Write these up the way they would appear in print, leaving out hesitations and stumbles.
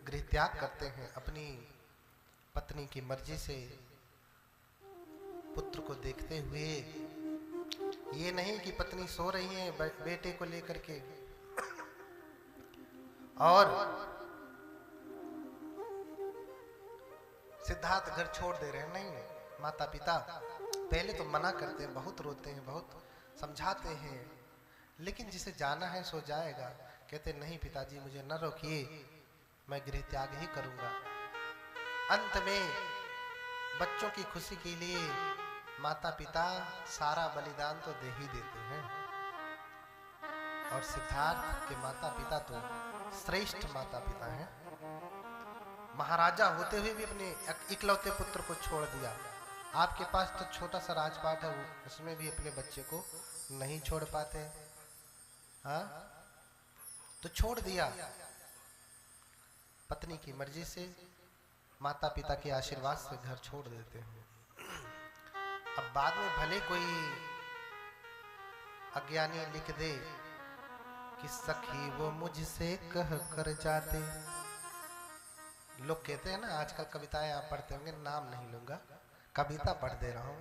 गृह त्याग करते हैं। अपनी पत्नी की मर्जी से पुत्र को देखते हुए, ये नहीं कि पत्नी सो रही है बेटे को लेकर के और सिद्धार्थ घर छोड़ दे रहे हैं। नहीं, माता पिता पहले तो मना करते हैं, बहुत रोते हैं, बहुत समझाते हैं, लेकिन जिसे जाना है सो जाएगा। कहते नहीं पिताजी मुझे न रोकिए, मैं गृह त्याग ही करूंगा। अंत में बच्चों की खुशी के लिए माता पिता सारा बलिदान तो दे ही देते हैं। और सिद्धार्थ के माता पिता तो श्रेष्ठ माता पिता हैं। महाराजा होते हुए भी अपने इकलौते पुत्र को छोड़ दिया। आपके पास तो छोटा सा राजपाट है, उसमें भी अपने बच्चे को नहीं छोड़ पाते। हाँ, तो छोड़ दिया। पत्नी की मर्जी से, माता पिता के आशीर्वाद से घर छोड़ देते हैं। अब बाद में भले कोई अज्ञानी लिख दे कि सखी वो मुझसे कह कर जाते। लोग कहते हैं ना, आजकल कविताएं आप पढ़ते होंगे, नाम नहीं लूंगा, कविता पढ़ दे रहा हूं।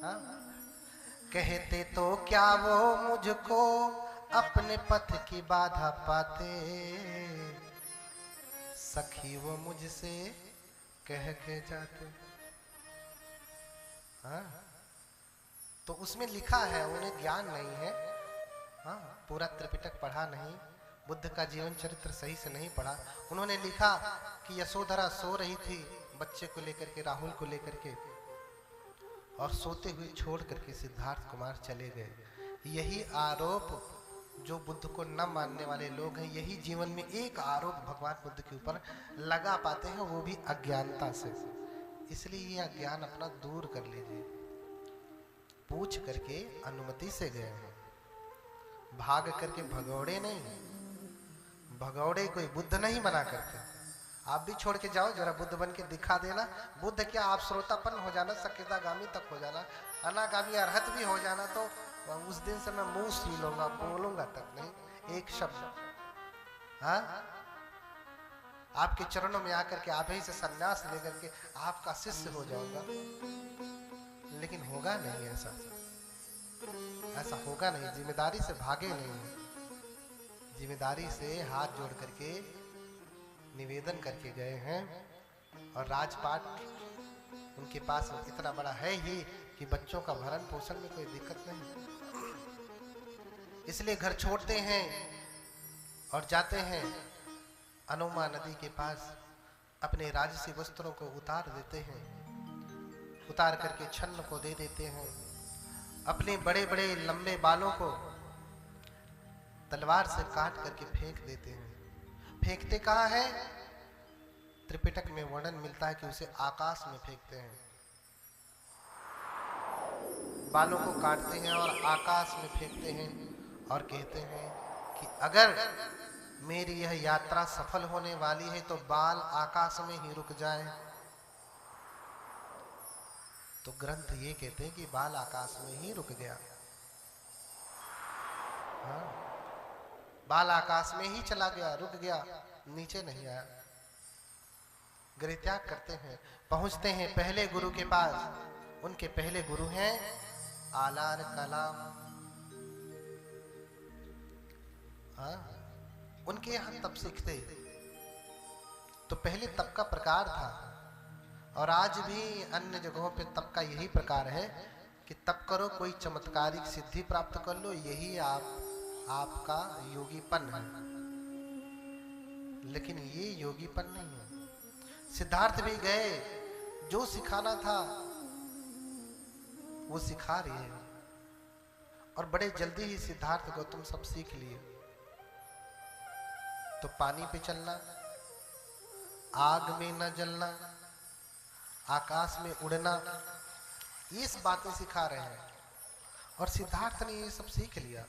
हाँ? कहते तो क्या वो मुझको अपने पथ की बाधा पाते, सखी वो मुझसे कह के जाते। हाँ? तो उसमें लिखा है, उन्हें ज्ञान नहीं है। हाँ, पूरा त्रिपिटक पढ़ा नहीं, बुद्ध का जीवन चरित्र सही से नहीं पढ़ा। उन्होंने लिखा कि यशोधरा सो रही थी बच्चे को लेकर के, राहुल को लेकर के, और सोते हुए छोड़ करके सिद्धार्थ कुमार चले गए। यही आरोप जो बुद्ध को न मानने वाले लोग हैं, यही जीवन में एक आरोप भगवान बुद्ध के ऊपर लगा पाते हैं, वो भी अज्ञानता से। इसलिए ये अज्ञान अपना दूर कर लीजिए। पूछ करके अनुमति से गए हैं, भाग करके भगौड़े नहीं। भगौड़े कोई बुद्ध नहीं मना करते। आप भी छोड़ के जाओ, जरा बुद्ध बन के दिखा देना। बुद्ध क्या, आप श्रोतापन्न हो जाना, सकेतागामी तक हो जाना, अनागामी अरहत भी हो जाना, तो उस दिन से मैं मुंह सी लूंगा, बोलूंगा तक नहीं एक शब्द। हाँ, आपके चरणों में आकर के आप ही से संन्यास लेकर के आपका शिष्य हो जाऊंगा। लेकिन होगा नहीं ऐसा, ऐसा होगा नहीं। जिम्मेदारी से भागे नहीं, जिम्मेदारी से हाथ जोड़ करके निवेदन करके गए हैं। और राजपाट उनके पास इतना बड़ा है ही कि बच्चों का भरण पोषण में कोई दिक्कत नहीं। इसलिए घर छोड़ते हैं और जाते हैं अनुमा नदी के पास, अपने राजसी वस्त्रों को उतार देते हैं, उतार करके छन्न को दे देते हैं। अपने बड़े बड़े लंबे बालों को तलवार से काट करके फेंक देते हैं। फेंकते कहाँ है? त्रिपिटक में वर्णन मिलता है कि उसे आकाश में फेंकते हैं। बालों को काटते हैं और आकाश में फेंकते हैं और कहते हैं कि अगर मेरी यह यात्रा सफल होने वाली है तो बाल आकाश में ही रुक जाए। तो ग्रंथ ये कहते हैं कि बाल आकाश में ही रुक गया। हाँ, बाल आकाश में ही चला गया, रुक गया, नीचे नहीं आया। गृह त्याग करते हैं, पहुंचते हैं पहले गुरु के पास। उनके पहले गुरु हैं आलार कलाम। हाँ, उनके यहां तप सीखते। तो पहले तप का प्रकार था, और आज भी अन्य जगहों पे तप का यही प्रकार है कि तप करो, कोई चमत्कारिक सिद्धि प्राप्त कर लो, यही आपका योगीपन है। लेकिन ये योगीपन नहीं है। सिद्धार्थ भी गए, जो सिखाना था वो सिखा रही है, और बड़े जल्दी ही सिद्धार्थ गौतम सब सीख लिए। तो पानी पे चलना, आग में न जलना, आकाश में उड़ना, ये सब बातें सिखा रहे हैं। और सिद्धार्थ ने ये सब सीख लिया।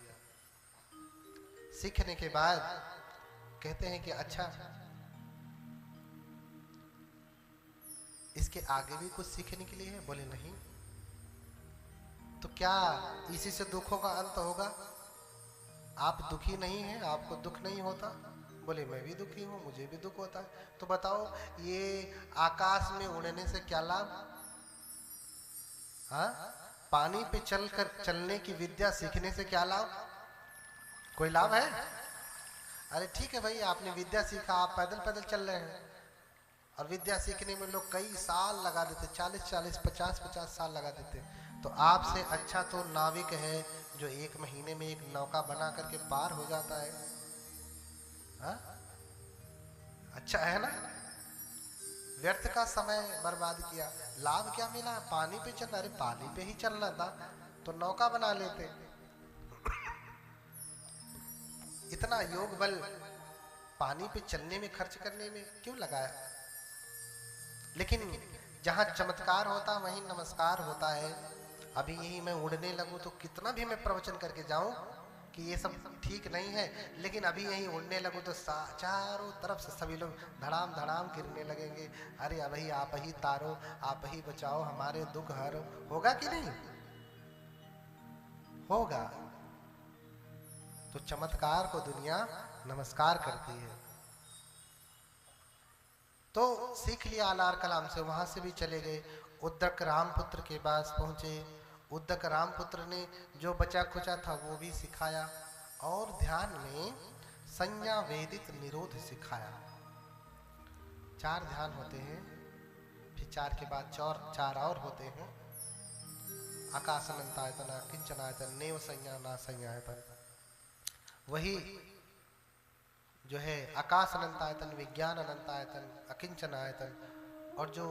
सीखने के बाद कहते हैं कि अच्छा, इसके आगे भी कुछ सीखने के लिए है? बोले नहीं। तो क्या इसी से दुखों का अंत होगा? आप दुखी नहीं हैं, आपको दुख नहीं होता? बोले मैं भी दुखी हूं, मुझे भी दुख होता है। तो बताओ ये आकाश में उड़ने से क्या लाभ? हाँ, पानी पे चलने की विद्या सीखने से क्या लाभ? कोई लाभ है? अरे ठीक है भाई, आपने विद्या सीखा, आप पैदल पैदल चल रहे हैं, और विद्या सीखने में लोग कई साल लगा देते, 40-40, 50-50 साल लगा देते। तो आपसे अच्छा तो नाविक है जो 1 महीने में एक नौका बना करके पार हो जाता है। हा? अच्छा है ना? व्यर्थ का समय बर्बाद किया, लाभ क्या मिला? पानी पे चलना, अरे पानी पे ही चलना था तो नौका बना लेते। इतना योग बल पानी पे चलने में खर्च करने में क्यों लगाया? लेकिन जहां चमत्कार होता वहीं नमस्कार होता है। अभी यही मैं उड़ने लगूं तो कितना भी मैं प्रवचन करके जाऊं कि ये सब ठीक नहीं है, लेकिन अभी यही उड़ने लगूं तो चारों तरफ से सभी लोग धड़ाम धड़ाम गिरने लगेंगे। अरे अभी आप ही तारो, आप ही बचाओ, हमारे दुख हरो। होगा कि नहीं होगा? तो चमत्कार को दुनिया नमस्कार करती है। तो सीख लिया अलार कलाम से, वहां से भी चले गए, उद्दक रामपुत्र के पास पहुंचे। उद्दक रामपुत्र ने जो बचा खुचा था वो भी सिखाया, और ध्यान में संज्ञा वेदित निरोध सिखाया। 4 ध्यान होते हैं, फिर 4 के बाद 4 और होते हैं। आकाशनंतायतन, किंचनायतन, नेव संज्ञा ना संज्ञायतन। वही जो है आकाश अनंतायतन, विज्ञान अनंतायतन, अकिंचनायतन, और जो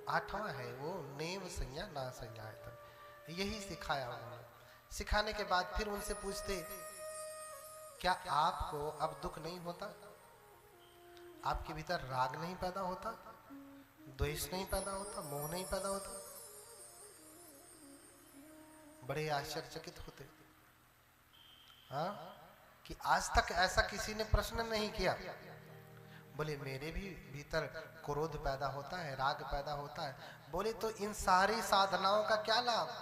8वां है वो नेव संज्ञा ना संज्ञायतन। यही सिखाया उन्होंने। सिखाने के बाद फिर उनसे पूछते, क्या आपको अब दुख नहीं होता? आपके भीतर राग नहीं पैदा होता, द्वेष नहीं पैदा होता, मोह नहीं पैदा होता? बड़े आश्चर्यचकित होते। हाँ, कि आज तक ऐसा किसी ने प्रश्न नहीं किया। बोले मेरे भी भीतर क्रोध पैदा होता है, राग पैदा होता है। बोले तो इन सारी साधनाओं का क्या लाभ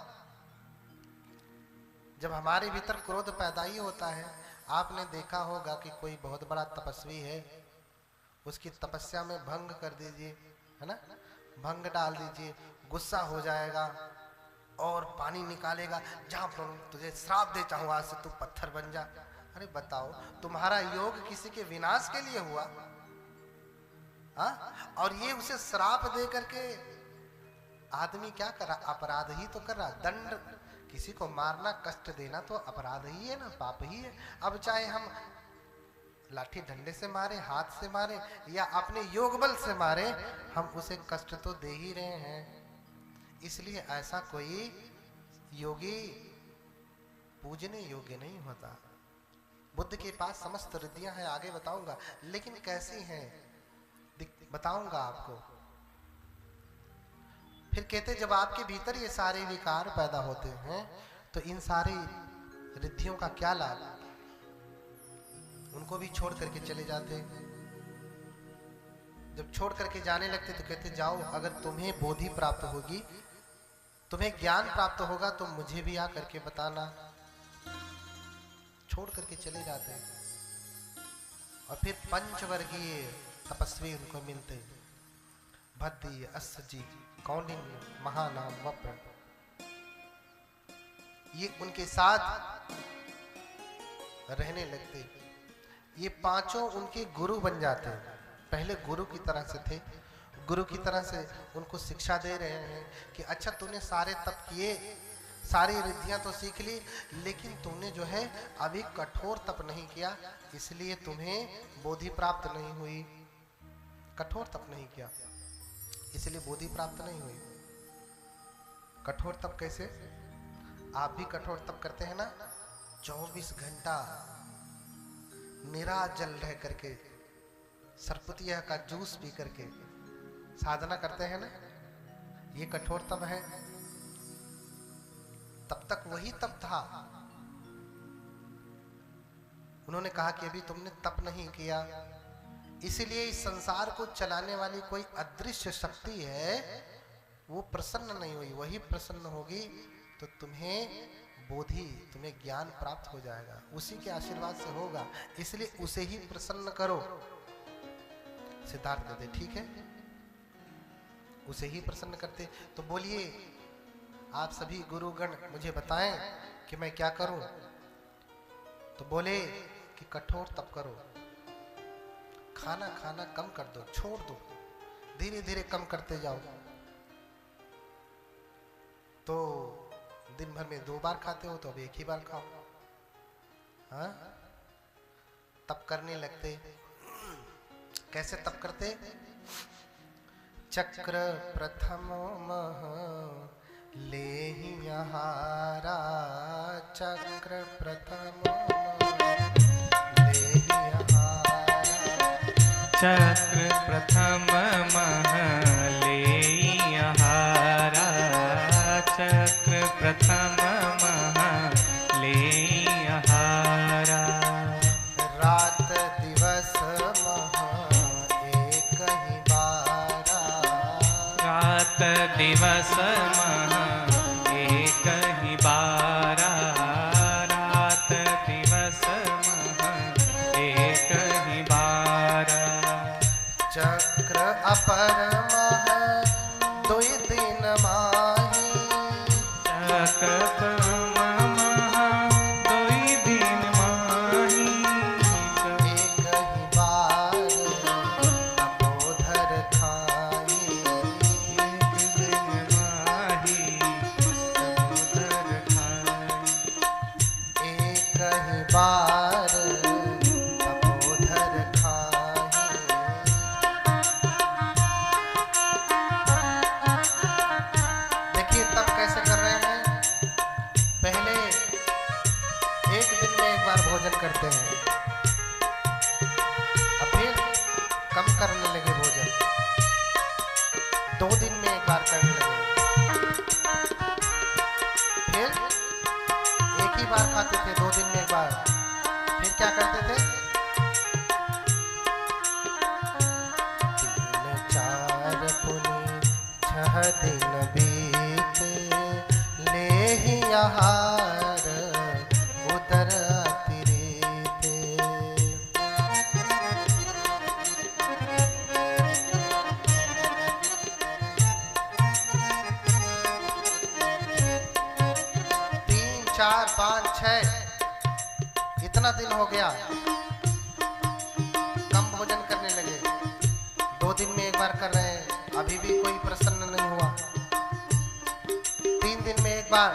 जब हमारे भीतर क्रोध पैदा ही होता है? आपने देखा होगा कि कोई बहुत बड़ा तपस्वी है, उसकी तपस्या में भंग कर दीजिए, है ना, भंग डाल दीजिए, गुस्सा हो जाएगा और पानी निकालेगा, जहां पर तुझे श्राप देता हूं, आज से तू पत्थर बन जा। अरे बताओ, तुम्हारा योग किसी के विनाश के लिए हुआ? हा? और ये उसे श्राप दे करके आदमी क्या कर रहा? अपराध ही तो कर रहा। दंड, किसी को मारना, कष्ट देना तो अपराध ही है ना, पाप ही है। अब चाहे हम लाठी डंडे से मारे, हाथ से मारे, या अपने योग बल से मारे, हम उसे कष्ट तो दे ही रहे हैं। इसलिए ऐसा कोई योगी पूजने योग्य नहीं होता। बुद्ध के पास समस्त रिद्धियां हैं, आगे बताऊंगा, लेकिन कैसी हैं बताऊंगा आपको। फिर कहते, जब आपके भीतर ये सारे विकार पैदा होते हैं तो इन सारी रिद्धियों का क्या लाभ? उनको भी छोड़ करके चले जाते। जब छोड़ करके जाने लगते तो कहते, जाओ, अगर तुम्हें बोधि प्राप्त होगी, तुम्हें ज्ञान प्राप्त होगा तो मुझे भी आकर के बताना। छोड़ करके चले जाते हैं। और फिर पंचवर्गीय तपस्वी उनको मिलते, भद्दी, अस्सजी, कौंडिन्य, महानाम, वप्र। ये उनके साथ रहने लगते। ये 5 उनके गुरु बन जाते हैं। पहले गुरु की तरह से थे, गुरु की तरह से उनको शिक्षा दे रहे हैं कि अच्छा, तूने सारे तप किए, सारी रिद्धियां तो सीख ली, लेकिन तुमने जो है अभी कठोर तप नहीं किया, इसलिए तुम्हें बोधि प्राप्त नहीं हुई। कठोर तप नहीं किया इसलिए बोधि प्राप्त नहीं हुई। कठोर तप कैसे? आप भी कठोर तप करते हैं ना, 24 घंटा निराजल रह करके, सरपुतिया का जूस पी करके साधना करते हैं ना, ये कठोर तप है। तब तक वही तप था। उन्होंने कहा कि अभी तुमने तप नहीं किया, इसलिए इस संसार को चलाने वाली कोई अदृश्य शक्ति है, वो प्रसन्न नहीं हुई। वही प्रसन्न होगी तो तुम्हें बोधि, तुम्हें ज्ञान प्राप्त हो जाएगा, उसी के आशीर्वाद से होगा, इसलिए उसे ही प्रसन्न करो। सिद्धार्थ कहते ठीक है, उसे ही प्रसन्न करते। तो बोलिए आप सभी गुरुगण मुझे बताएं कि मैं क्या करूं। तो बोले कि कठोर तप करो, खाना खाना कम कर दो, छोड़ दो, धीरे धीरे कम करते जाओ। तो दिन भर में 2 बार खाते हो तो अब 1 ही बार खाओ। हाँ, तप करने लगते। कैसे तप करते? चक्र प्रथम मह लेहि आहारा, चक्र प्रथम लेहि आहारा, चक्र प्रथम मह लेहि आहारा, चक्र प्रथम मह लेहि आहारा। रात दिवस मह एक ही बारा, रात दिवस मह एक ही बारा, रात दिवस मह एक ही बारा। चक्र अपर मह दुई दिन माही, चक्र मह दुई दिन माही, एक ही बार तपोधर खाई, एक दिन माही तपोधर खाई। एक ही बार तपोधर खाई। देखिए तब कैसे कर रहे हैं। पहले एक दिन में एक बार भोजन करते हैं, अब फिर कम करने लगे भोजन, 2 दिन में एक बार करने लगे, फिर एक ही बार खाते थे 2 दिन में एक बार, फिर क्या करते थे 3 4 पुनि 6 दिन बीत, लेहि आहार उदर अतिरिक्त। तीन, 4, 5, 6 इतना दिन हो गया, कम भोजन करने लगे, 2 दिन में एक बार कर रहे हैं, अभी भी कोई प्रसन्न नहीं हुआ। 3 दिन में एक बार,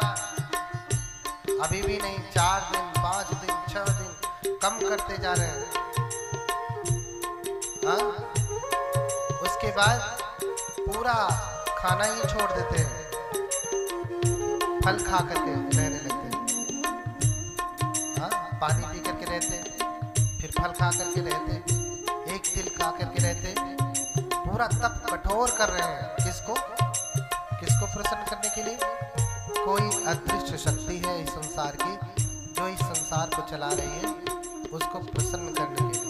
अभी भी नहीं। 4 दिन, 5 दिन, 6 दिन, कम करते जा रहे हैं। हाँ? उसके बाद पूरा खाना ही छोड़ देते हैं, फल खा करके रहने लगते हैं। हाँ? पानी पी करके रहते, फिर फल खा करके रहते, एक तिल खा करके रहते, पूरा तप कठोर कर रहे हैं। किसको किसको प्रसन्न करने के लिए? कोई अदृश्य शक्ति है इस संसार की, जो इस संसार को चला रही है, उसको प्रसन्न करने के लिए।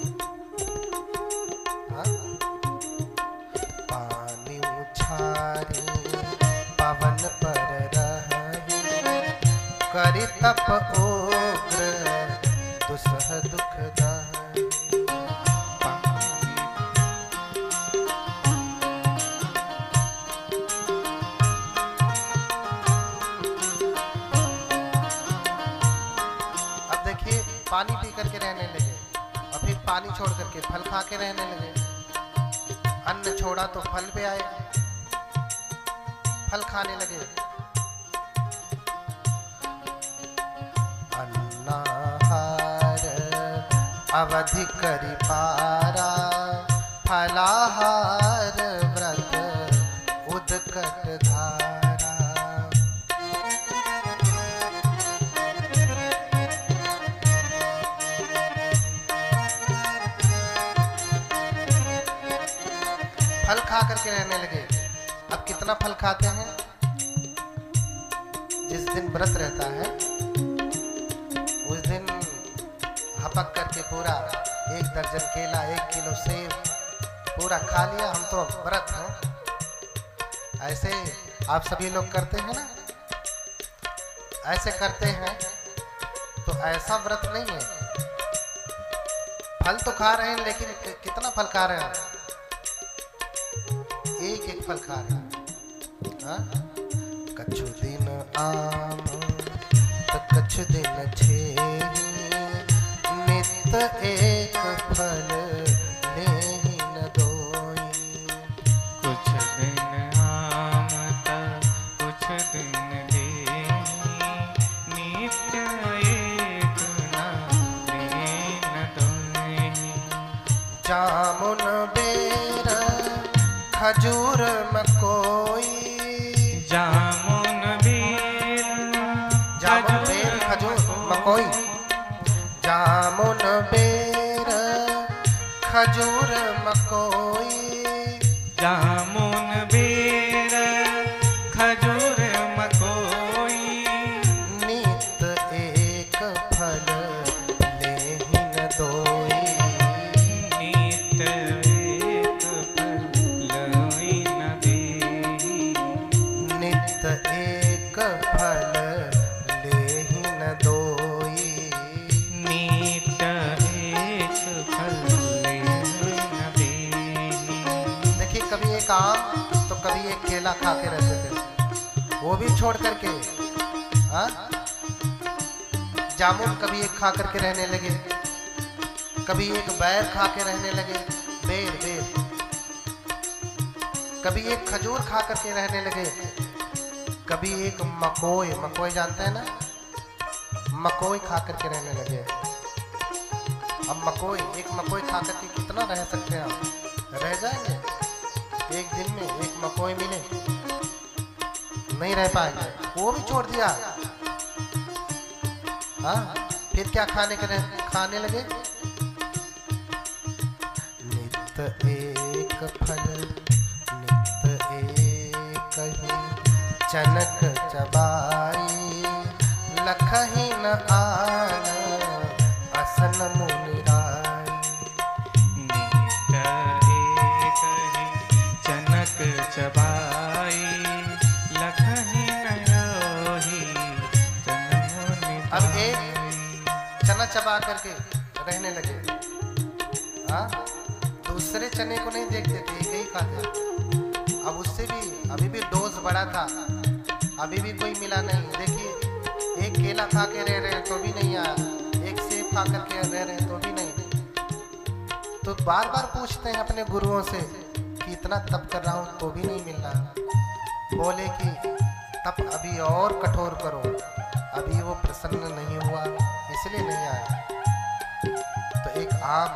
हाँ? पानी उछारी पवन पर रही, करि तप उग्र दुसह दुख दही। अब देखिए पानी पी करके रहने लगे, और फिर पानी छोड़ करके फल खा के रहने लगे। अन्न छोड़ा तो फल पे आए, फल खाने लगे। अन्नाहार अवधि करि पारा, फलाहार व्रत उदकट धारा। फल खा करके रहने लगे। अब कितना फल खाते हैं? जिस दिन व्रत रहता है उस दिन हपक करके पूरा 1 दर्जन केला, 1 किलो सेब पूरा खा लिया। हम तो व्रत हैं, ऐसे आप सभी लोग करते हैं ना। ऐसे करते हैं तो ऐसा व्रत नहीं है। फल तो खा रहे हैं लेकिन कितना फल खा रहे हैं? एक एक फल खा रहे हैं। हाँ? कछु दिन आम तो कछु दिन छेही, नित एक फल लेहि न दोई। कुछ दिन आम ता कुछ दिन लेही, नित्य एक ना लेन दोई। जामुन बेर खजूर मकोई, जामुन बेर जामुन बेर खजूर मकोई, जामुन बेर खजूर मकोई, जामुन बेर खजूर मकोई। नित एक फल लेहि न दोई। नित एक फल लोई न देही, नित एक फल लेहि न दोई। नित एक फल लोई न देही। देखिए कभी एक आम तो कभी एक केला खा के रहते थे, वो भी छोड़ करके। हाँ? जामुन कभी एक खा करके रहने लगे, कभी एक बैर खा के रहने लगे, बेर बेर। कभी एक खजूर खा करके रहने लगे, कभी एक मकोई, मकोई जानते हैं ना, मकोई खा करके रहने लगे। अब मकोई, एक मकोई खा करके कितना रह सकते हैं आप? रह जाएंगे एक दिन में? एक मकोई मिले नहीं रह पाएंगे, वो भी छोड़ दिया। हाँ? फिर क्या खाने लगे? नित एक फल नित एक ही, चनक चबाई लखहि न आन, असन मुनि राई। नित एक ही, चनक चबाई लखहि न योही, जनमुनि अब एक चना चबा करके रहने लगे। हाँ? दूसरे चने को नहीं देखते थे, एक ही खाते। अब उससे भी अभी भी डोज बड़ा था, अभी भी कोई मिला नहीं। देखिए एक केला खा के रह रहे हैं तो भी नहीं आया, एक सेब खा करके रह रहे हैं तो भी नहीं। तो बार बार पूछते हैं अपने गुरुओं से कि इतना तप कर रहा हूँ तो भी नहीं मिल रहा। बोले कि तप अभी और कठोर करो, अभी वो प्रसन्न नहीं हुआ इसलिए नहीं आया। तो एक आम,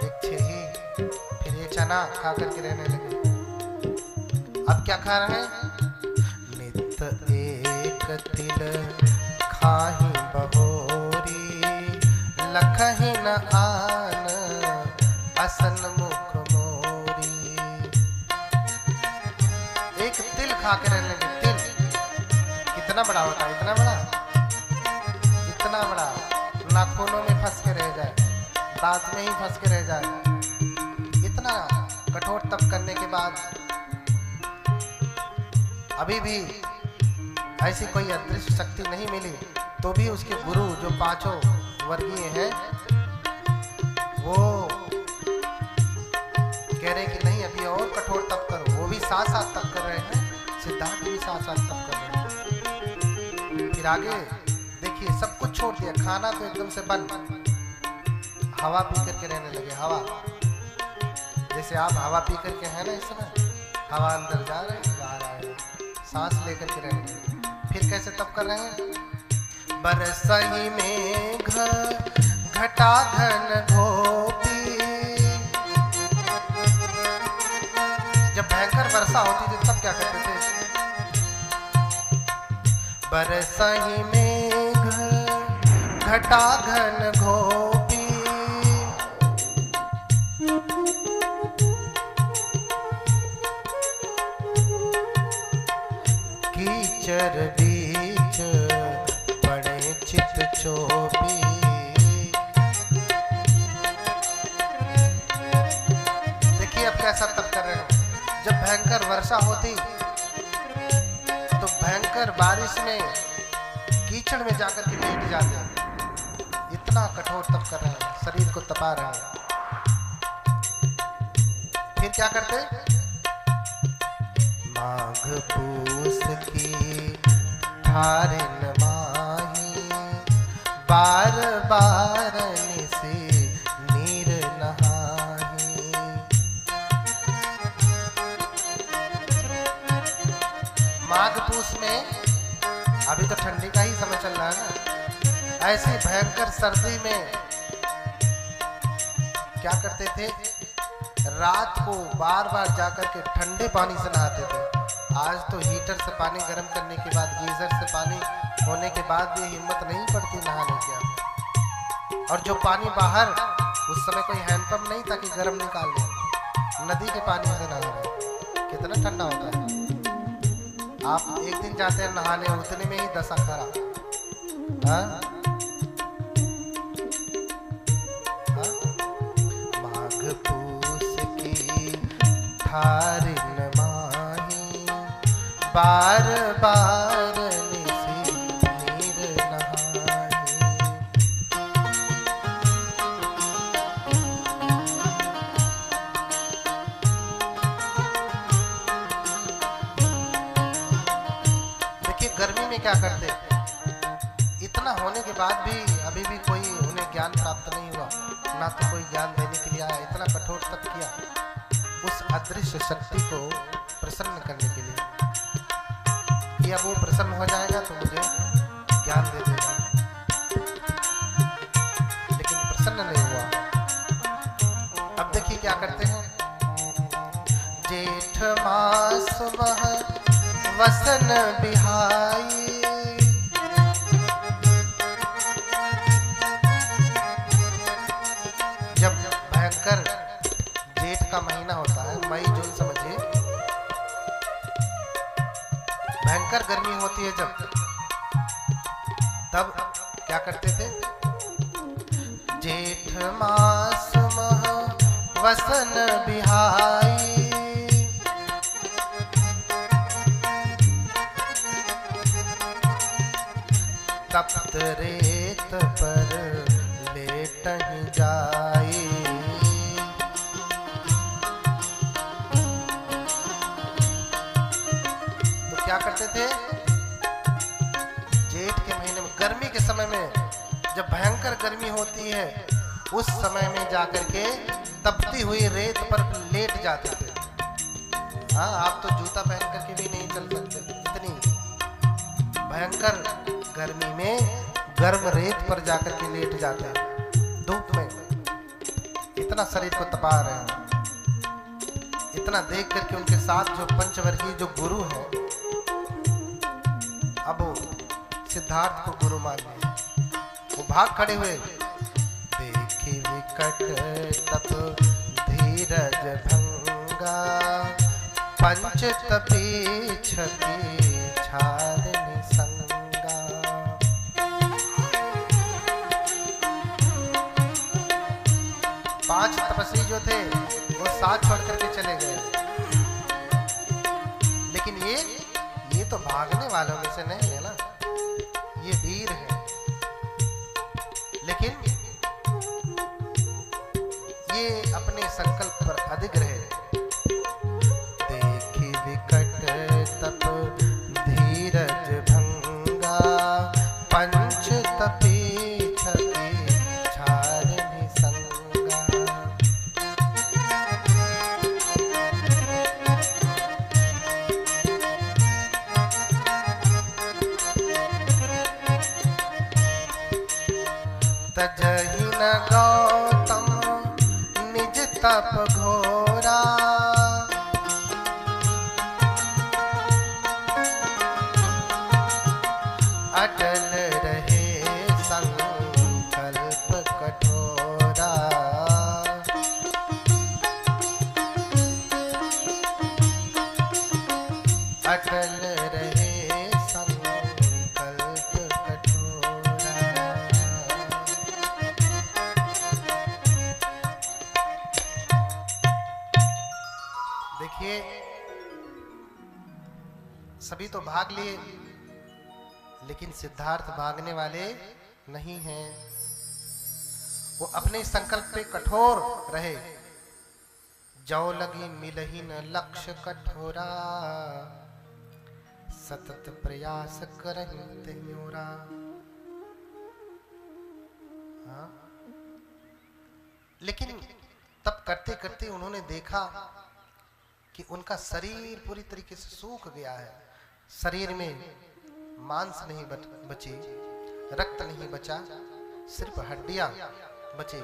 एक छेही, फिर ये चना खा करके रहने लगे। अब क्या खा रहे हैं? नित एक तिल खाही बहोरी, लखहि न आन, असन मुख मोरी। एक तिल खा के रहने लगे। तिल कितना बड़ा होता है? इतना बड़ा, इतना बड़ा, नाखूनों में फंस के रह जाए, दांत में ही फंस के रह जाए। इतना कठोर तप करने के बाद अभी भी ऐसी कोई अदृश्य शक्ति नहीं मिली, तो भी उसके गुरु जो पांचों वर्गीय हैं वो कह रहे कि नहीं अभी और कठोर तप करो। वो भी साथ साथ तप कर रहे हैं, सिद्धार्थ भी साथ साथ तप कर रहे हैं। फिर आगे देखिए सब कुछ छोड़ दिया, खाना तो एकदम से बंद, हवा पी करके रहने लगे। हवा जैसे आप हवा पी करके हैं ना, इस समय हवा अंदर जा रहे हैं बाहर आ रहे हैं, सांस लेकर के रहने लगे। फिर कैसे तप कर रहे हैं? बरसही मेघ घटा घन घोपी। जब भयंकर वर्षा होती थी तब क्या करते थे? बरसही मेघ घटा घन घोपी, कीचर बीच पड़े चित चोपी। देखिए अब कैसा तप कर रहे हो। जब भयंकर वर्षा होती तो भयंकर बारिश में कीचड़ में जाकर के लेट जाते हैं। इतना कठोर तप कर रहे हैं, शरीर को तपा रहे हैं। फिर क्या करते? माघ पूस की ठारिन माही, बार बार निसी नीर नहाही। माघ पूस में, अभी तो ठंडी का ही समय चल रहा है ना, ऐसी भयंकर सर्दी में क्या करते थे? रात को बार बार जाकर के ठंडे पानी से नहाते थे। आज तो हीटर से पानी गर्म करने के बाद, गीजर से पानी होने के बाद भी हिम्मत नहीं पड़ती नहाने की। और जो पानी बाहर, उस समय कोई हैंडपंप नहीं था कि गर्म निकाल ले, नदी के पानी से नहा रहे, कितना ठंडा होता है। आप एक दिन जाते हैं नहाने, उतने में ही दशा खराब। हाँ? माघ पूस की ठारिन माही, बार बार निसी नीर नहाही। देखिए गर्मी में क्या करते, इतना होने के बाद भी अभी भी कोई उन्हें ज्ञान प्राप्त नहीं हुआ, ना तो कोई ज्ञान देने के लिए आया। इतना कठोर तप किया उस अदृश्य शक्ति को प्रसन्न करने के लिए कि अब वो प्रसन्न हो जाएगा तो मुझे ज्ञान दे देगा, लेकिन प्रसन्न नहीं हुआ। अब देखिए क्या करते हैं। जेठ मास मह वसन बिहाई, जब भयंकर जेठ का महीना होता है, मई जून समझिए, भयंकर गर्मी होती है जब, तब क्या करते थे? जेठ मास मह वसन बिहाई, तप्त रेत पर लेटहि जाई। तो क्या करते थे? जेठ के महीने में, गर्मी के समय में, जब भयंकर गर्मी होती है, उस समय में जाकर के तपती हुई रेत पर लेट जाते थे। हाँ, आप तो जूता पहन करके भी नहीं चल सकते, इतनी भयंकर गर्मी में गर्म रेत पर जाकर के लेट जाते हैं धूप में। इतना शरीर को तपा रहे हैं। इतना देख करके उनके साथ जो पंचवर्गीय जो गुरु हैं, अब वो सिद्धार्थ को गुरु मान लिए, वो भाग खड़े हुए। देखी विकट तप धीरज भंगा, पंच तपी छति छारनि संगा। 5 तपस्वी जो थे वो साथ छोड़ करके चले गए, लेकिन ये तो भागने वालों में से नहीं है ना, ये वीर है। लेकिन ये अपने संकल्प पर अडिग रहे। देखी विकट तप धीरज भंगा, पंच तपी छति छारनि संगा। तजहि न गौतम निज तप घोरा, अटल रहे संकल्प कठोरा। अटल रहे संकल्प कठोरा। देखिए, सभी तो भाग लिए, लेकिन सिद्धार्थ भागने वाले नहीं हैं। वो अपने संकल्प पे कठोर रहे। जो लगी मिलही न लक्ष्य कठोरा, सतत प्रयास करहि त्योरा। हाँ? लेकिन तब करते करते उन्होंने देखा कि उनका शरीर पूरी तरीके से सूख गया है। शरीर में मांस नहीं बचे, रक्त नहीं बचा, सिर्फ हड्डियां बचे।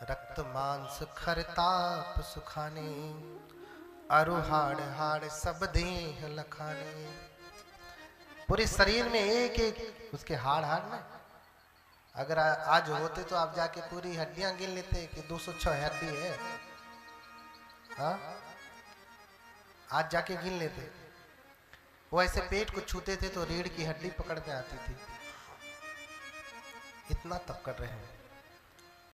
रक्त मांस खरताप सुखाने, अरु हाड़ हाड़ सब देह लखाने। पूरे शरीर में एक एक उसके हाड़ हाड़ ना, अगर आज होते तो आप जाके पूरी हड्डियां गिन लेते कि 206 हड्डी है। हाँ? आज जाके गिन लेते। वो ऐसे पेट को छूते थे तो रीढ़ की हड्डी पकड़ में आती थी। इतना तप कर रहे हैं।